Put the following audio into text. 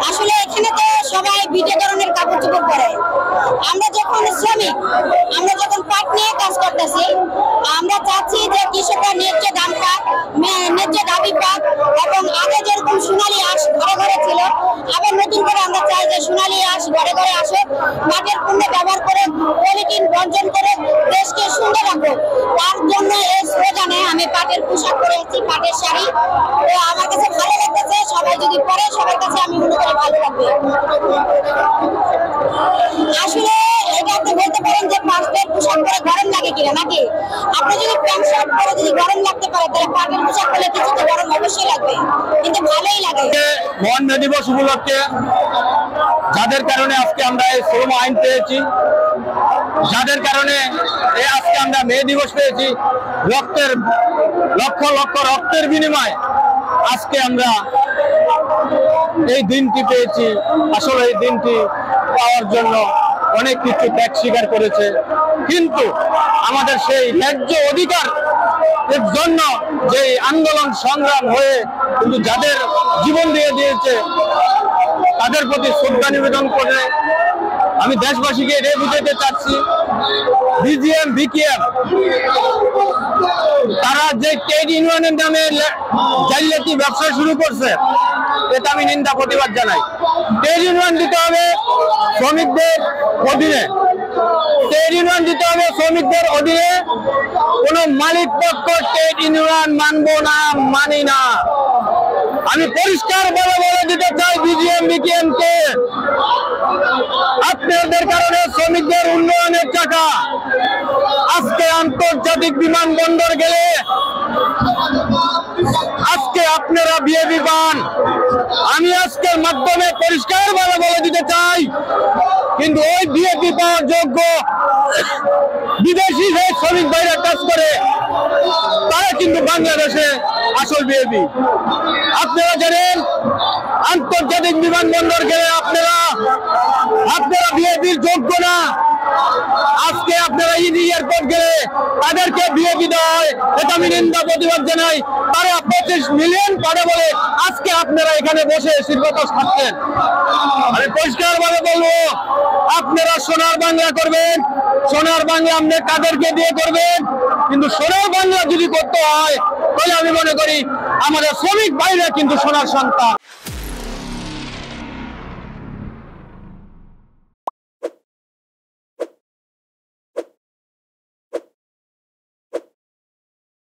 আসলে এখানে তো সবাই ভিটে ধরনের কাপড় চোপড় পরে। আমরা যখন শ্রমিক, আমরা যখন পাট নিয়ে কাজ করতেছি, আমরা চাচ্ছি যে কৃষকরা ন্যায্য দাম পাক, ন্যায্য দাবি পাক, এবং আগে যেরকম সোনালী আঁশ ঘরে ঘরে ছিল, আবার নতুন করে আমরা চাই যে সোনালী আঁশ ঘরে ঘরে আসুক, পাটের পণ্য ব্যবহার করে, পলিথিন বর্জন করে দেশকে সুন্দর রাখুক। তার জন্য এই স্লোগানে আমি পাটের পোশাক পরে এসেছি, পাটের শাড়ি। তো আমার কাছে ভালো লাগতেছে, সবাই যদি পরে সবার কাছে আমি মনে করি ভালো লাগবে। আসলে এটা আপনি বলতে পারেন যে পাটের পোশাক পরে গরম লাগে কিনা, নাকি? আপনি যদি প্যান্ট শার্ট পরে যদি গরম লাগতে পারে, তাহলে পাটের পোশাক পরলে কিছু তো গরম অবশ্যই লাগবে, কিন্তু ভালোই লাগে। মহান মে দিবস উপলক্ষে যাদের কারণে আজকে আমরা এই শ্রম আইন পেয়েছি, যাদের কারণে আজকে আমরা মে দিবস পেয়েছি, রক্তের লক্ষ লক্ষ রক্তের বিনিময়ে আজকে আমরা এই দিনটি পেয়েছি। আসলে এই দিনটি পাওয়ার জন্য অনেক কিছু ত্যাগ স্বীকার করেছে, কিন্তু আমাদের সেই ন্যায্য অধিকার এর জন্য যে আন্দোলন সংগ্রাম হয়ে কিন্তু যাদের জীবন দিয়ে দিয়েছে তাদের প্রতি শ্রদ্ধা নিবেদন করে আমি দেশবাসীকে এটাই বুঝাতে চাচ্ছি, বিজিএম বিকেএম তারা যে ট্রেড ইউনিয়নের নামে জালিয়াতি ব্যবসা শুরু করছে, এটা আমি নিন্দা প্রতিবাদ জানাই। ট্রেড ইউনিয়ন দিতে হবে শ্রমিকদের অধীনে, ট্রেড ইউনিয়ন দিতে হবে শ্রমিকদের অধীনে। কোন মালিক পক্ষ ট্রেড ইউনিয়ন মানবো না, মানি না। আমি পরিষ্কার বলে দিতে চাই বিজিএম বিকেএম কে, আপনাদের কারণে শ্রমিকদের উন্নয়নের টাকা আজকে আন্তর্জাতিক বিমানবন্দর গেলে আজকে আপনারা বিএপি পান। আমি আজকের মাধ্যমে পরিষ্কার ভাবে বলে দিতে চাই, কিন্তু ওই বিএপি পাওয়ার যোগ্য বিদেশি যে শ্রমিক ভাইরা কাজ করে তারা কিন্তু বাংলাদেশে আসল বিএপি। আপনারা জানেন আন্তর্জাতিক বিমানবন্দর গেলে আপনারা বিএপির যোগ্য না। আজকে আপনারা ইডি এয়ারপোর্ট গেলে তাদেরকে বিএপি দেওয়া হয়, এটা আমি নিন্দা প্রতিবাদ জানাই। তারা 25 মিলিয়ন পাবে বলে আজকে আপনারা এখানে বসে শীর্ষবাস খাচ্ছেন। আমি পরিষ্কার ভাবে বলবো, আপনারা সোনার বাংলা করবেন, সোনার বাংলা আপনি কাদেরকে দিয়ে করবেন, কিন্তু সোনার বাংলা যদি করতে হয় তাহলে আমি মনে করি আমাদের শ্রমিক ভাইরা কিন্তু সোনার সন্তান।